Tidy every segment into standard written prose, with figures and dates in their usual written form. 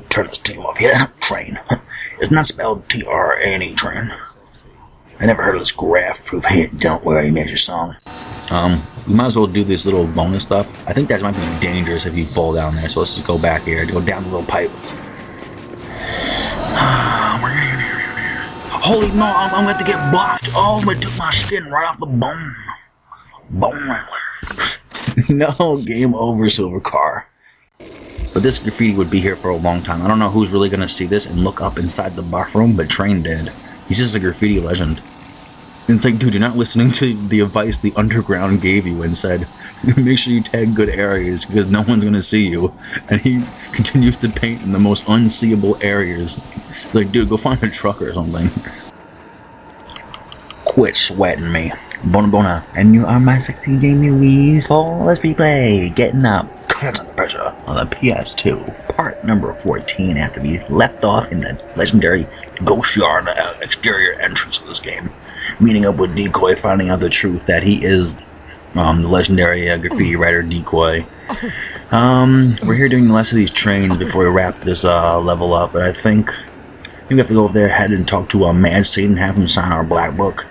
Turn this team off. Yeah, train. It's not spelled T-R-A-N-E, train. I never heard of this Graff proof hit, don't worry, major song. We might as well do this little bonus stuff. I think that might be dangerous if you fall down there, so let's just go back here. Go down the little pipe. Holy no, I'm going to have to get buffed. Oh, it took my skin right off the bone. Bone. No, game over, silver car. But this graffiti would be here for a long time. I don't know who's really going to see this and look up inside the buff room, but Train did. He's just a graffiti legend. And it's like, dude, you're not listening to the advice the underground gave you and said, make sure you tag good areas because no one's going to see you. And he continues to paint in the most unseeable areas. Like, dude, go find a truck or something. Quit sweating me. Bona bona. And you are my sexy Jamie Louise for let's replay. Getting up. Cuts under pressure on the PS2. Part number 14 after we left off in the legendary ghost yard exterior entrance of this game. Meeting up with Decoy, finding out the truth that he is the legendary graffiti writer Decoy. We're here doing the last of these trains before we wrap this level up, but I think we have to go over there ahead and talk to Mad Seed and have him sign our black book.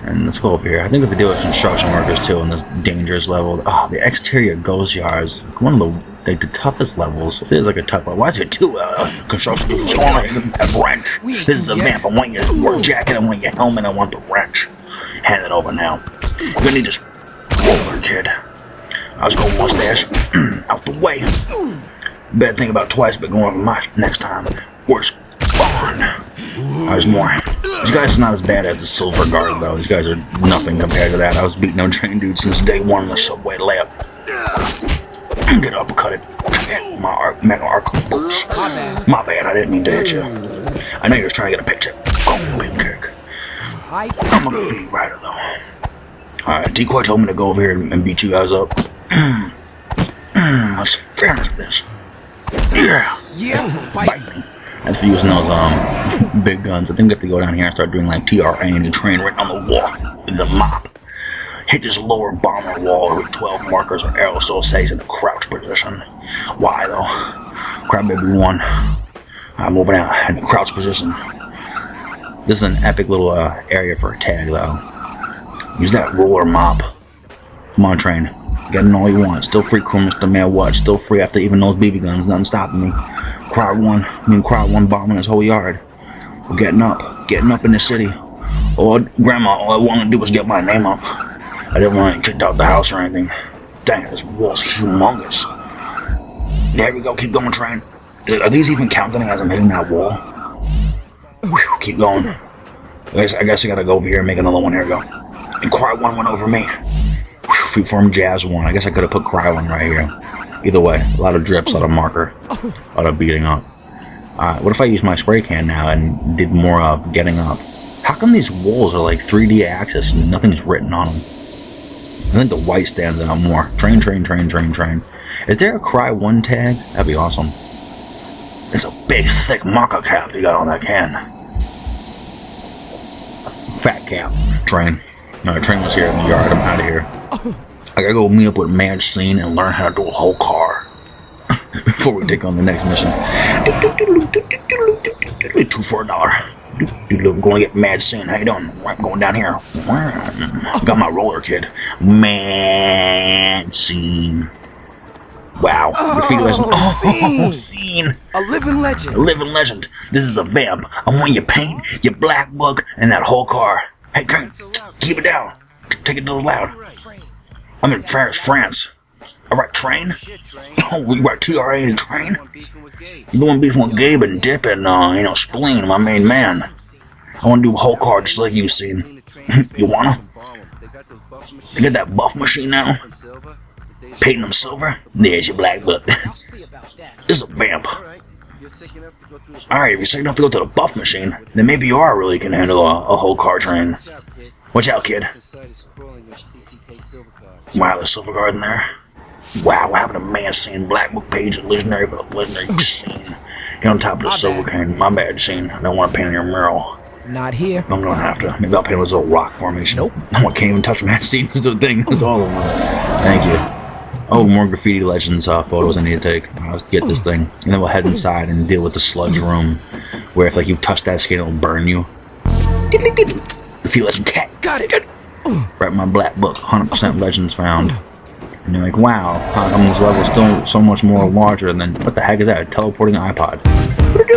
And let's go over here. I think we have to deal with construction workers too in this dangerous level. Oh, the exterior ghost yard is one of the toughest levels. It is like a tough level. Why is there two construction workers going on a wrench? This is a vamp. I want your work jacket. I want your helmet. I want the wrench. Hand it over now. You're gonna need this roller, kid. I was going mustache out the way. Better think about twice, but going over my next time. Where's on? There's more. These guys is not as bad as the Silver Guard, though. These guys are nothing compared to that. I was beating on train dude since day one in the subway layup. Get uppercut it. My mega arc boots. My bad, I didn't mean to hit you. I know you're just trying to get a picture. Oh, big kick. I'm a graffiti writer, though. Alright, Decoy told me to go over here and beat you guys up. Let's finish this. Yeah. Bite me. As for using those big guns, I think we have to go down here and start doing like TRA train right on the wall in the mop. Hit this lower bomber wall with 12 markers or aerosol says in a crouch position. Why though? Crybaby 1. I'm moving out in the crouch position. This is an epic little area for a tag though. Use that roller mop. Come on, train. Get in all you want. Still free crew, Mr. Man. What? Still free after even those BB guns. Nothing stopping me. Crowd one bombing this whole yard. We're getting up in the city. Oh, Grandma, all I wanted to do was get my name up. I didn't want to get kicked out the house or anything. Dang, this wall's humongous. There we go, keep going, train. Are these even counting as I'm hitting that wall? Whew, keep going. I guess I gotta go over here and make another one. Here we go. And Cry 1 went over me. Whew, Freeform Jazz 1. I guess I could have put Cry 1 right here. Either way, a lot of drips, a lot of marker, a lot of beating up. What if I use my spray can now and did more of getting up? How come these walls are like 3D axis and nothing's written on them? I think the white stands out more. Train. Is there a Cry 1 tag? That'd be awesome. It's a big, thick marker cap you got on that can. Fat cap. Train. No, train was here in the yard. I'm out of here. I gotta go meet up with Mad Scene and learn how to do a whole car before we take on the next mission. 2 for $1. I'm going to get Mad Scene. How you doing? I'm going down here. Got my roller, kid. Mad Scene. Wow. Graffiti legend. Oh, Scene. A living legend. A living legend. This is a vamp. I want your paint, your black book, and that whole car. Hey, Train, keep it down. Take it a little loud. I'm in Paris, France. Alright, Train? Oh, we got TRA and Train? You the one beefing with Gabe and Dip and, Spleen, my main man. I want to do a whole car just like you seen. You wanna? You get that buff machine now? Painting them silver? There's your black book. This is a vamp. Alright, if you're sick enough to go to the buff machine, then maybe you are really can handle a whole car train. Watch out, kid. Wow, there's Silver Guard in there. Wow, what happened to Man Scene? Black Book page of legendary for the legendary scene. Get on top of the silver cane. My bad, Scene. I don't want to paint on your mural. Not here. I'm gonna have to. Maybe I'll paint this little rock formation. Nope. No, I can't even touch Man Scene. This is the thing. That's all of them. Thank you. Oh, more graffiti legends photos I need to take. Let's get this thing. And then we'll head inside and deal with the sludge room. Where if like you touch that skin, it'll burn you. Graffiti legend cat. Got it. Right in my black book. 100% legends found. And you're like, wow, how come this level is still so much more larger than... What the heck is that? A teleporting iPod.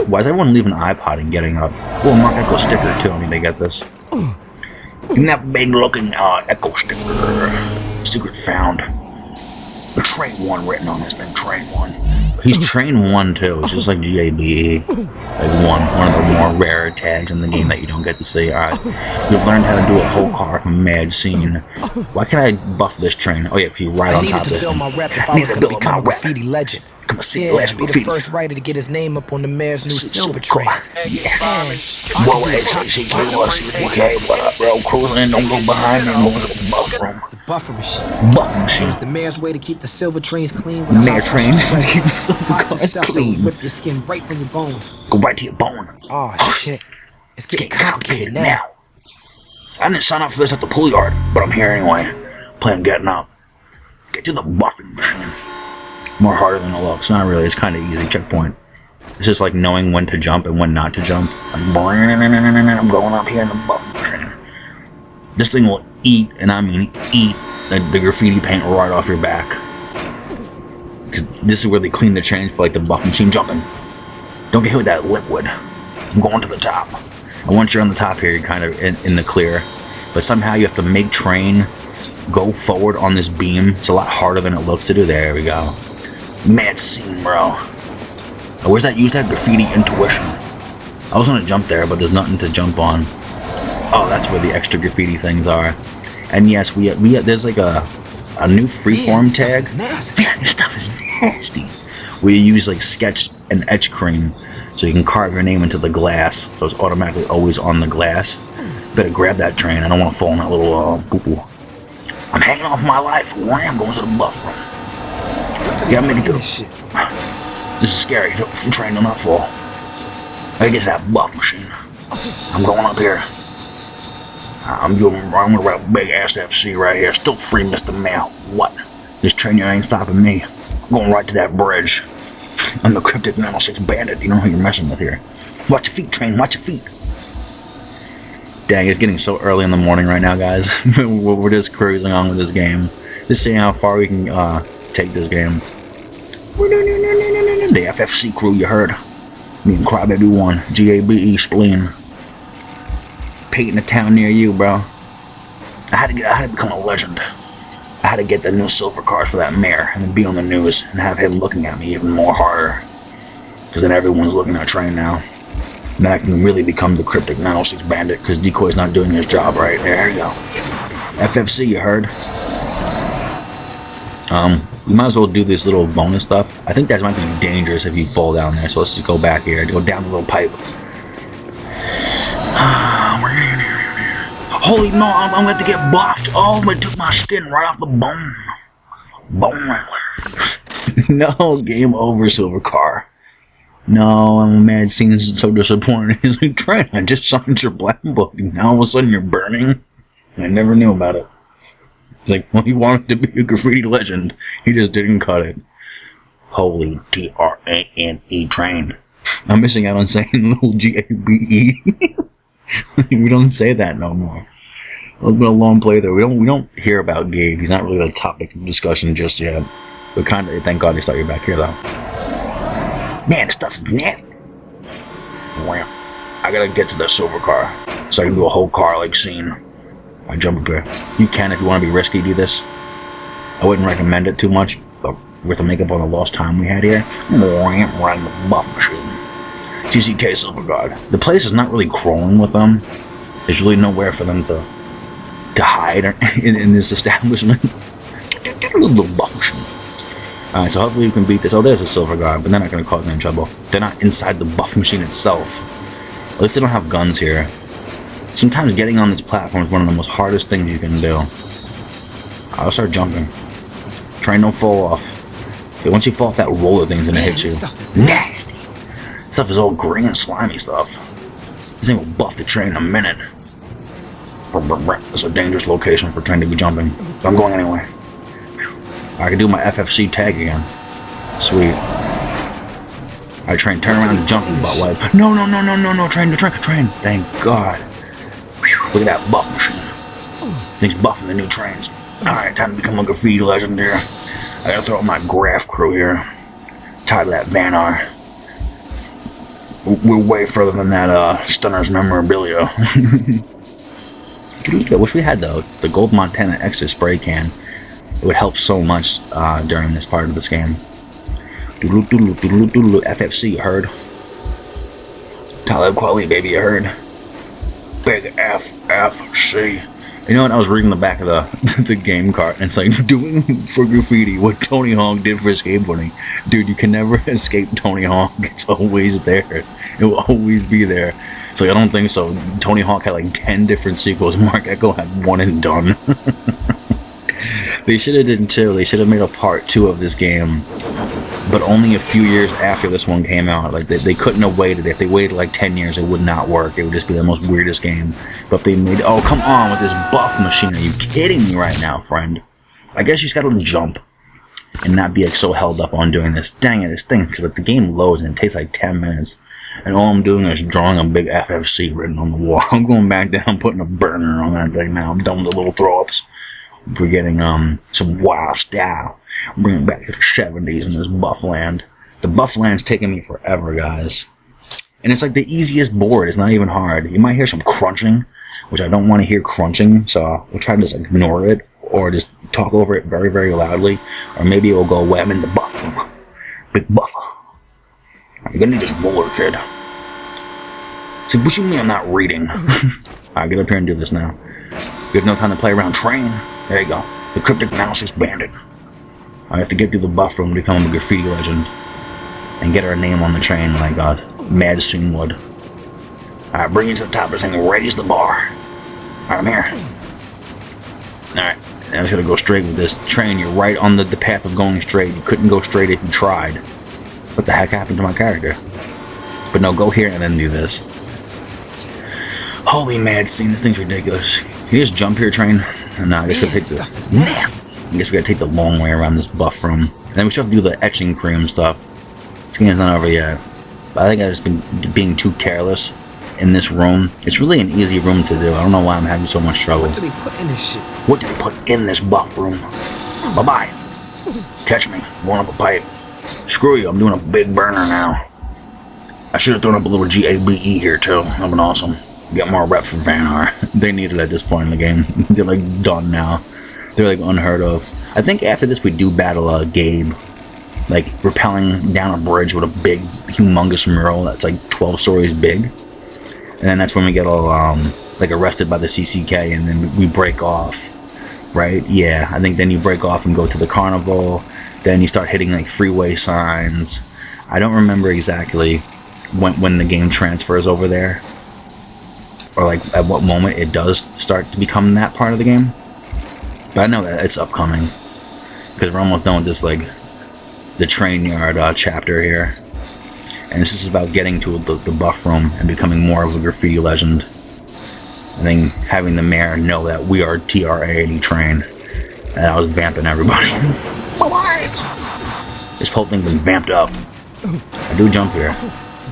Why is everyone leaving an iPod and getting up? Oh, Mark Echo sticker too. I need to get this. And that big looking Echo sticker. Secret found. The Train 1 written on this thing. Train 1. He's Train 1 too. It's just like Gabe. Like one of the more rare tags in the game that you don't get to see. Alright. You've learned how to do a whole car from Mad Scene. Why can't I buff this train? Oh yeah, if you ride on top of this thing. I needed to build my graffiti legend. Come on, see legend be graffiti. The first writer to get his name up on the mayor's new silver train. Yeah. Whoa, HCK, what up, bro? Cruising, don't go behind me. I'm going to the buff room. The buffer machine. Buffer machine. It's the mayor's way to keep the silver trains clean. The mayor trains to keep the silver cars clean. Rip your skin right from your bones. Go right to your bone. Oh shit. It's getting complicated now. I didn't sign up for this at the pool yard, but I'm here anyway. Plan getting up. Get to the buffing machine. More harder than it looks. Not really. It's kind of easy. Checkpoint. It's just like knowing when to jump and when not to jump. Like, I'm going up here in the buffing machine. This thing will eat, and I mean eat, the graffiti paint right off your back. Because this is where they clean the trains for like the buffing machine jumping. Don't get hit with that liquid. I'm going to the top. And once you're on the top here, you're kind of in the clear. But somehow you have to make train go forward on this beam. It's a lot harder than it looks to do. There we go. Mad Scene, bro. Where's that? Use that graffiti intuition. I was gonna jump there, but there's nothing to jump on. Oh, that's where the extra graffiti things are. And yes, we there's like a new freeform tag. Man, this stuff is nasty. Where you use like sketch and etch cream, so you can carve your name into the glass, so it's automatically always on the glass. Better grab that train. I don't want to fall in that little poo-poo. I'm hanging off my life. I'm going to the buff room. Yeah, I'm making it. This is scary. The train will not fall. I guess that buff machine. I'm going up here. I'm gonna write a big ass FC right here. Still free, Mr. Mail. What? This train here ain't stopping me. I'm going right to that bridge. I'm the cryptic 906 bandit. You know who you're messing with here. Watch your feet, train. Watch your feet. Dang, it's getting so early in the morning right now, guys. We're just cruising on with this game. Just seeing how far we can take this game. The FFC crew, you heard. Me and Crybaby 1. Gabe, Spleen. Painting a town near you, bro. I had to become a legend. I had to get the new silver card for that mayor and then be on the news and have him looking at me even more harder. Because then everyone's looking at Train now. Then I can really become the cryptic 906 bandit because Decoy's not doing his job right. There you go. FFC, you heard. We might as well do this little bonus stuff. I think that might be dangerous if you fall down there. So let's just go back here. Go down the little pipe. Holy no, I'm going to get buffed. Oh, I took my skin right off the bone. No, game over, silver car. No, I'm mad. Scene's so disappointed. He's like, Trent, I just signed your black book. And now all of a sudden you're burning. I never knew about it. It's like, well, he wanted to be a graffiti legend. He just didn't cut it. Holy T-R-A-N-E Train. I'm missing out on saying little G-A-B-E. We don't say that no more. It's been a long playthrough. We don't hear about Gabe. He's not really the topic of discussion just yet. But kind of, thank God they start you back here, though. Man, this stuff is nasty. Wham. I gotta get to the silver car so I can do a whole car like scene. I jump up here. You can if you want to be risky, do this. I wouldn't recommend it too much, but with the makeup on the lost time we had here, wham, right in the buff machine. TCK Silver Guard. The place is not really crawling with them. There's really nowhere for them to hide in this establishment. Little buff machine. Alright, so hopefully we can beat this. Oh, there's a Silver Guard, but they're not going to cause any trouble. They're not inside the buff machine itself. At least they don't have guns here. Sometimes getting on this platform is one of the most hardest things you can do. I'll start jumping. Try and don't fall off. Okay, once you fall off, that roller thing's gonna hit you. Nasty! Stuff is all green and slimy stuff. This thing will buff the train in a minute. It's a dangerous location for Train to be jumping. So I'm going anyway. I can do my FFC tag again. Sweet. Alright, train, turn around and jump, you butt wipe. No, train. Thank God. Whew, look at that buff machine. Thing's buffing the new trains. Alright, time to become a graffiti legend here. I gotta throw out my Graff crew here. Tired of that Vanar. We're way further than that Stunner's memorabilia. I wish we had the Gold Montana Extra spray can. It would help so much during this part of this game. FFC, you heard? Talib Kweli, baby, you heard? Big FFC. You know what? I was reading the back of the game card, and it's like, doing for graffiti what Tony Hawk did for skateboarding. Dude, you can never escape Tony Hawk. It's always there. It will always be there. It's like, I don't think so. Tony Hawk had like 10 different sequels. Mark Echo had one and done. They should have did two. They should have made a part 2 of this game, but only a few years after this one came out. Like, they couldn't have waited. If they waited like 10 years, it would not work. It would just be the most weirdest game. But if they made, oh, come on with this buff machine. Are you kidding me right now, friend? I guess you just gotta jump and not be like so held up on doing this. Dang it, this thing, because like the game loads and it takes like 10 minutes. And all I'm doing is drawing a big FFC written on the wall. I'm going back down, putting a burner on that thing now. I'm done with the little throw-ups. We're getting some wild style. Bring it back to the 70s in this buff land. The buff land's taking me forever, guys. And it's like the easiest board. It's not even hard. You might hear some crunching, which I don't want to hear crunching, so we'll try to just ignore it, or just talk over it very, very loudly, or maybe it will go away. I'm in the buff room. Big buffer. You're gonna need this roller, kid. See, what you mean I'm not reading? Alright, get up here and do this now. You have no time to play around. Train. There you go. The Cryptic Analysis Bandit. I have to get through the buff room to become a graffiti legend. And get our name on the train like Mad Scene would. Alright, bring you to the top of this thing and raise the bar. Alright, I'm here. Alright, I'm just gonna go straight with this train. You're right on the path of going straight. You couldn't go straight if you tried. What the heck happened to my character? But no, go here and then do this. Holy Mad Scene, this thing's ridiculous. Can you just jump here, train? No, I guess we'll take the nasty. I guess we gotta take the long way around this buff room. And then we still have to do the etching cream stuff. This game's not over yet. But I think I've just been being too careless in this room. It's really an easy room to do. I don't know why I'm having so much trouble. What did they put in this shit? What did they put in this buff room? Bye-bye. Catch me. Going up a pipe. Screw you, I'm doing a big burner now. I should have thrown up a little GABE here too. That'd been awesome. Get more rep from Vanar. They need it at this point in the game. They're like done now. They're like unheard of. I think after this we do battle Gabe. Like rappelling down a bridge with a big, humongous mural that's like 12 stories big. And then that's when we get all like arrested by the CCK and then we break off. Right? Yeah, I think then you break off and go to the carnival. Then you start hitting like freeway signs. I don't remember exactly when the game transfers over there, or like at what moment it does start to become that part of the game. But I know that it's upcoming because we're almost done with this, like the train yard chapter here, and this is about getting to the buff room and becoming more of a graffiti legend. I think having the mayor know that we are TRA80 train, and I was vamping everybody. This whole thing's been vamped up. I do jump here.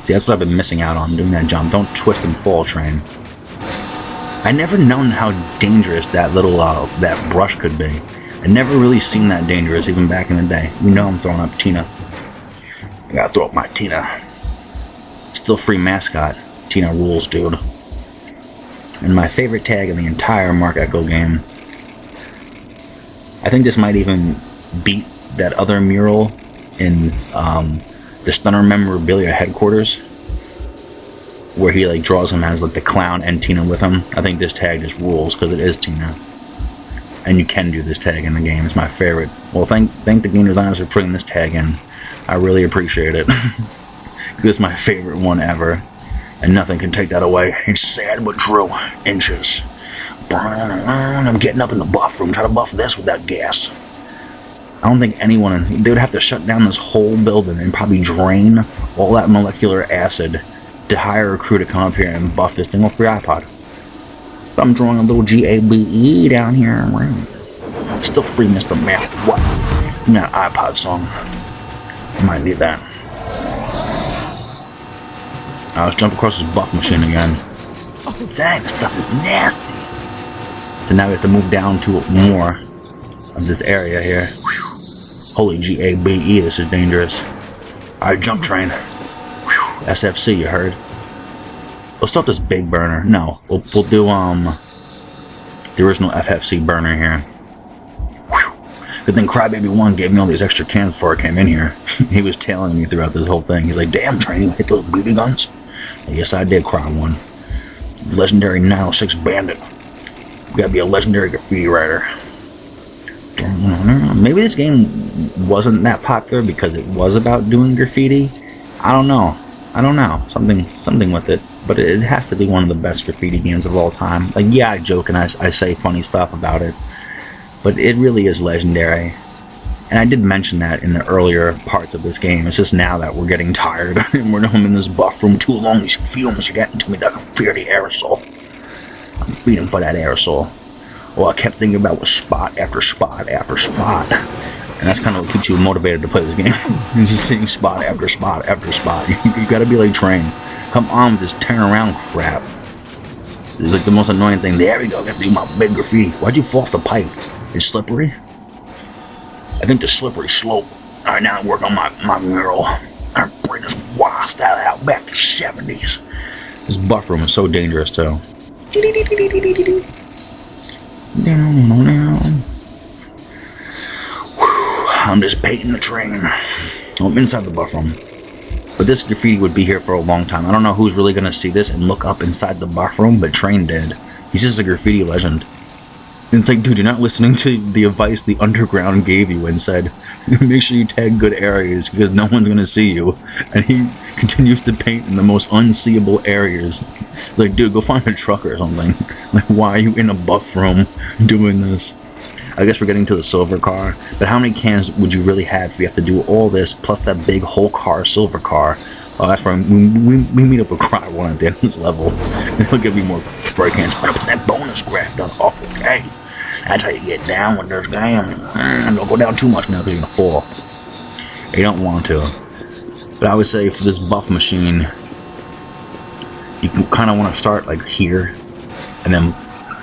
See, that's what I've been missing out on, doing that jump. Don't twist and fall, train. I never known how dangerous that little, that brush could be. I never really seen that dangerous, even back in the day. You know I'm throwing up Tina. I gotta throw up my Tina. Still free mascot. Tina rules, dude. And my favorite tag in the entire Mark Echo game. I think this might even beat that other mural in the Stunner memorabilia headquarters, where he like draws him as like the clown and Tina with him. I think this tag just rules because it is Tina, and you can do this tag in the game. It's my favorite. Well, thank the game designers for putting this tag in. I really appreciate it. This is my favorite one ever, and nothing can take that away. It's sad but true. Inches. I'm getting up in the buff room. Try to buff this with that gas. I don't think anyone, they would have to shut down this whole building and probably drain all that molecular acid to hire a crew to come up here and buff this thing with free iPod. But I'm drawing a little GABE down here. Still free Mr. Map. What? Yeah, iPod song. Might need that. Let's jump across this buff machine again. Dang, this stuff is nasty. So now we have to move down to more of this area here. Holy G-A-B-E, this is dangerous. Alright, jump train. SFC, you heard? Let's start this big burner. No, we'll do the original FFC burner here. Good thing Crybaby 1 gave me all these extra cans before I came in here. He was tailing me throughout this whole thing. He's like, damn, train, you hit those BB guns? Yes, I did, Cry 1. Legendary 906 Bandit. You gotta be a legendary graffiti writer. Maybe this game wasn't that popular because it was about doing graffiti. I don't know. Something with it. But it has to be one of the best graffiti games of all time. Like, yeah, I joke and I say funny stuff about it. But it really is legendary. And I did mention that in the earlier parts of this game. It's just now that we're getting tired. And we're in this buff room too long. These fumes are getting to me that I can fear the aerosol. I'm feeding for that aerosol. All I kept thinking about was spot after spot after spot. And that's kind of what keeps you motivated to play this game. Just seeing spot after spot after spot. You gotta be like Train. Come on with this turn around crap. It's like the most annoying thing. There we go, I got to do my big graffiti. Why'd you fall off the pipe? It's slippery? I think the slippery slope. Alright, now I work on my mural. I bring this wild style out back to the 70s. This buff room is so dangerous too. I'm just painting the train. I'm inside the buff room. But this graffiti would be here for a long time. I don't know who's really going to see this and look up inside the buff room, but Train did. He's just a graffiti legend. And it's like, dude, you're not listening to the advice the underground gave you and said, make sure you tag good areas because no one's going to see you. And he continues to paint in the most unseeable areas. Like, dude, go find a truck or something. Like, why are you in a buff room doing this? I guess we're getting to the silver car, but how many cans would you really have if you have to do all this, plus that big whole car, silver car? Oh, that's right, we meet up with Cry 1 at the end of this level, and he'll give you more spray cans, 100% bonus Graff done. Oh, okay, that's how you get down with this game. Don't go down too much now, because you're going to fall. You don't want to. But I would say for this buff machine, you kind of want to start like here, and then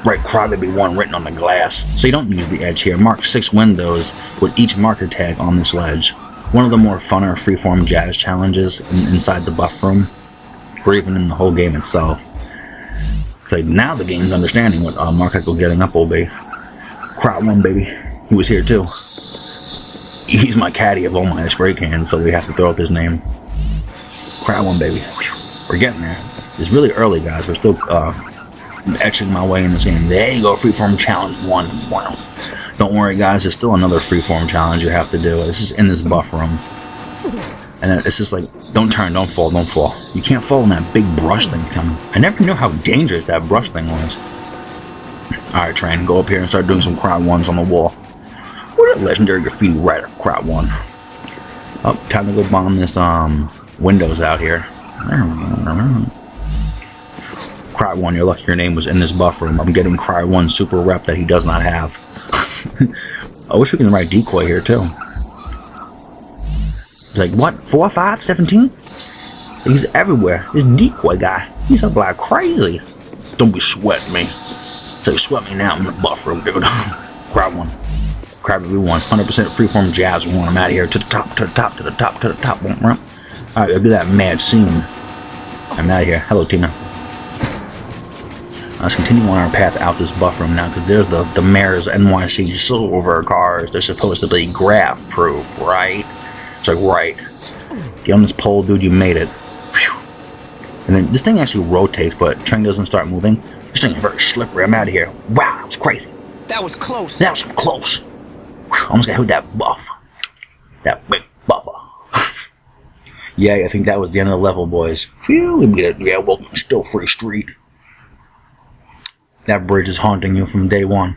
write Crybaby 1 written on the glass. So you don't use the edge here. Mark 6 windows with each marker tag on this ledge. One of the more funner freeform jazz challenges inside the buff room, or even in the whole game itself. So now the game's understanding what Mark Echo getting up will be. Cry 1, baby. He was here too. He's my caddy of all my spray cans, so we have to throw up his name. Cry 1, baby. We're getting there. It's really early, guys. We're still etching my way in this game. There you go, freeform challenge 1. Wow. Don't worry, guys, there's still another freeform challenge you have to do. This is in this buff room. And it's just like, don't turn, don't fall, don't fall. You can't fall when that big brush thing's coming. I never knew how dangerous that brush thing was. Alright, Train, go up here and start doing some Cry 1s on the wall. What a legendary graffiti writer, Cry 1. Oh, time to go bomb this windows out here. Cry 1, you're lucky your name was in this buff room. I'm getting Cry 1 super rep that he does not have. I wish we can write decoy here too. It's like, what? 4, 5, 17? He's everywhere. This decoy guy, he's up like crazy. Don't be sweating me. So you sweat me now, I'm in the buff room, dude. Cry 1. Crybaby 1. 100% freeform jazz 1. I'm out of here to the top, to the top, to the top, to the top. Alright, I'll do that mad scene. I'm out of here. Hello, Tina. Let's continue on our path out this buff room now, because there's the Mayor's NYC silver cars. They're supposed to be Graff proof, right? It's like, right. Get on this pole, dude, you made it. Whew. And then this thing actually rotates, but train doesn't start moving. This thing is very slippery. I'm out of here. Wow, that was crazy. That was close. That was close. Whew, almost got hit with that buff. That big buffer. Yeah, I think that was the end of the level, boys. Phew, we beat it. Yeah, well, still free street. That bridge is haunting you from day one.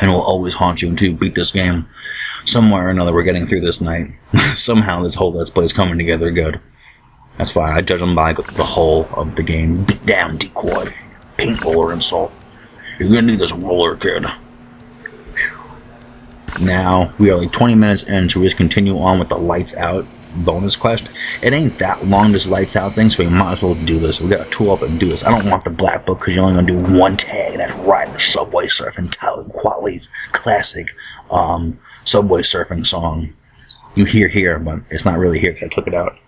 And will always haunt you until you beat this game. Somewhere or another we're getting through this night. Somehow this whole Let's Play is coming together good. That's why I judge them by the whole of the game. Beat down, decoy. Paintball or insult. You're gonna need this roller, kid. Now, we are like 20 minutes in, so we just continue on with the lights out bonus quest. It ain't that long, this lights out thing, so we might as well do this. We gotta tool up and do this. I don't want the black book because you're only gonna do one tag, and that's riding the subway surfing. Tyler Qualley's classic subway surfing song. You hear here, but it's not really here because I took it out.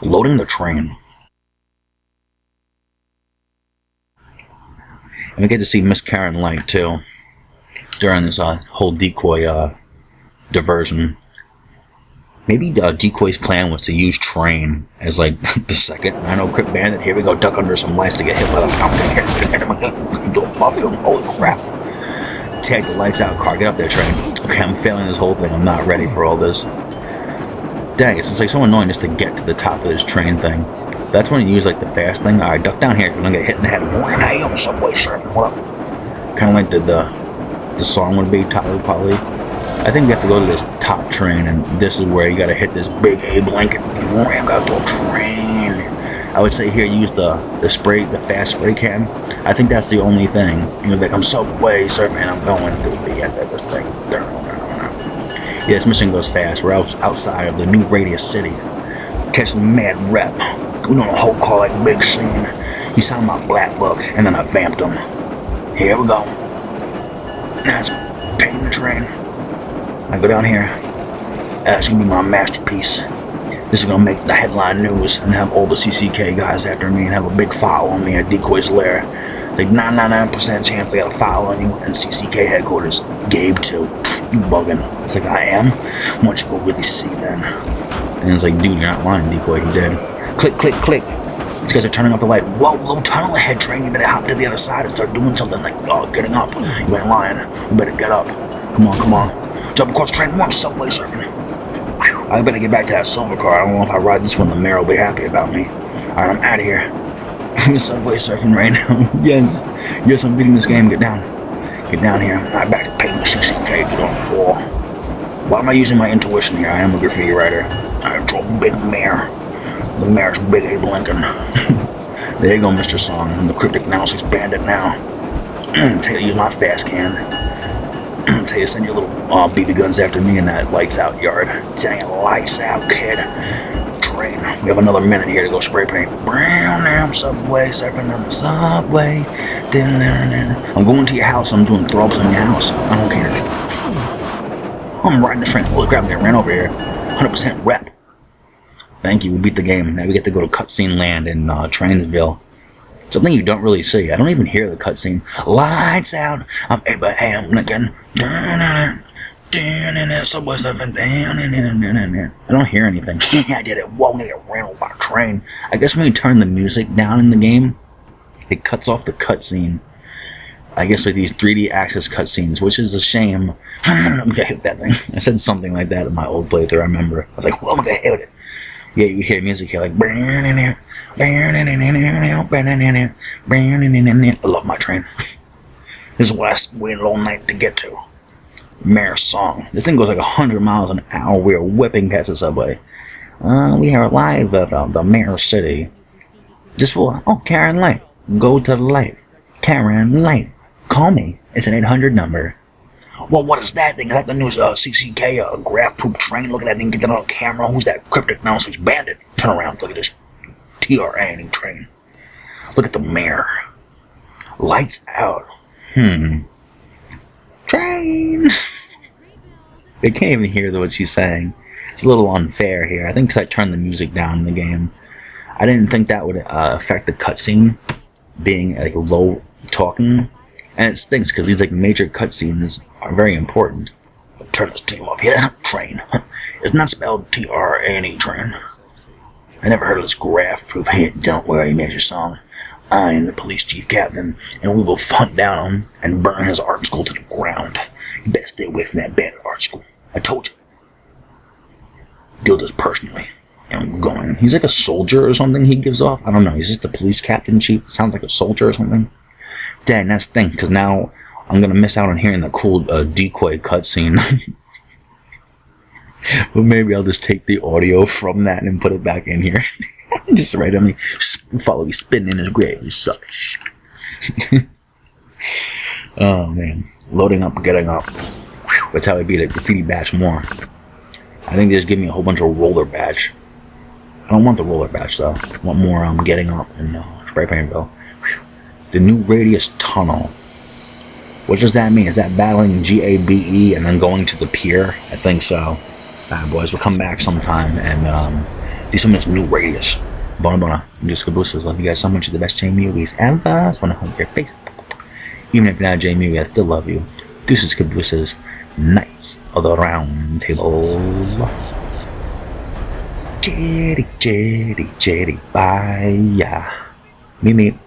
Loading the train. And we get to see Miss Karen Light too during this whole decoy diversion. Maybe Decoy's plan was to use train as like the second Nano Crypt Bandit. Here we go, duck under some lights to get hit by the I'm gonna buff him. Holy crap. Tag the lights out car, get up there, train. Okay, I'm failing this whole thing. I'm not ready for all this. Dang, it's like so annoying just to get to the top of this train thing. That's when you use like the fast thing. Alright, duck down here because I'm gonna get hit in the head. Hey, I'm subway surfing. What up? Kind of like the song would be, Tyler Qualley. I think we have to go to this top train, and this is where you gotta hit this big Abe Lincoln. Ram out the train. I would say here use the fast spray can. I think that's the only thing. You know, like I'm subway surfing and I'm going through the end of this thing. Yeah, this mission goes fast. We're outside of the new Radius City. Catching mad rep. We doing a whole call like big scene. He signed my black book, and then I vamped him. Here we go. That's paying the train. I go down here. That's gonna be my masterpiece. This is gonna make the headline news and have all the CCK guys after me and have a big file on me at Decoy's lair. Like 999% chance they got a file on you and CCK headquarters. Gabe too. You bugging. It's like I am. Why don't you go really see then? And it's like, dude, you're not lying, Decoy. He did. Click, click, click. These guys are turning off the light. Whoa, low tunnel ahead, train. You better hop to the other side and start doing something like getting up. You ain't lying. You better get up. Come on, come on. Jump across the train, more subway surfing. Whew. I better get back to that silver car. I don't know if I ride this one, the mayor will be happy about me. Alright, I'm out of here. I'm subway surfing right now. Yes. Yes, I'm beating this game. Get down. Get down here. I'm not back to paying the CCK. Get on the wall. Why am I using my intuition here? I am a graffiti writer. I draw big mayor. The mayor's big Abe Lincoln. There you go, Mr. Song. I'm the cryptic analysis bandit now. Tell you to use my fast can. Tell you to send your little BB guns after me in that lights out yard. Dang it, lights out, kid. Train. We have another minute here to go spray paint. Brown now, subway, surfing on the subway. I'm going to your house. I'm doing throbs in your house. I don't care. I'm riding the train. Holy crap, they ran over here. 100% rep. Thank you, we beat the game. Now we get to go to cutscene land in Trainsville. Something you don't really see. I don't even hear the cutscene. Lights out. I'm Abraham Lincoln. Subway surfing. I don't hear anything. I did it. Whoa, they got ran over by a train. I guess when you turn the music down in the game, it cuts off the cutscene. I guess with these 3D access cutscenes, which is a shame. I'm gonna hit that thing. I said something like that in my old playthrough, I remember. I was like, well, I'm gonna hit it. Yeah, you hear music here like I love my train. This is what I waited all night to get to. Mayor's song. This thing goes like 100 miles an hour. We are whipping past the subway. We are live at the Mayor's City. Just for Karen Light. Go to the light. Karen Light. Call me. It's an 800 number. Well, what is that thing? Is that the news CCK Graff poop train? Look at that thing. Get that on camera. Who's that cryptic nonsense bandit? Turn around. Look at this TRA train. Look at the mayor. Lights out. Train. They can't even hear what she's saying. It's a little unfair here. I think because I turned the music down in the game. I didn't think that would affect the cutscene being like low talking. And it stinks because these like major cutscenes are very important. Turn this team off. Yeah, train. It's not spelled T-R-A-N-E, train. I never heard of this Graff proof. Hey, don't worry, Major Song. I am the police chief captain, and we will hunt down him and burn his art school to the ground. You better stay away from that bad art school. I told you. Deal this personally. And I'm going. He's like a soldier or something he gives off. I don't know. He's just the police captain chief. Sounds like a soldier or something. Dang, that's the thing, because now I'm going to miss out on hearing the cool decoy cutscene. But maybe I'll just take the audio from that and put it back in here. Just right on me. Follow me spinning in his grave. You suck. Oh, man. Loading up, getting up. Whew. That's how I beat a graffiti badge more. I think they just give me a whole bunch of roller badge. I don't want the roller badge though. I want more getting up and spray paintville. The new radius tunnel. What does that mean? Is that battling GABE and then going to the pier? I think so. Alright boys, we'll come back sometime and do some of this new radius. Bona. I'm just Cabooses. Love you guys so much. You're the best J movies ever. Just wanna hold your face. Even if you're not a J movie, I still love you. This is Cabooses. Knights of the Round Table. Jetty, bye. Meet me.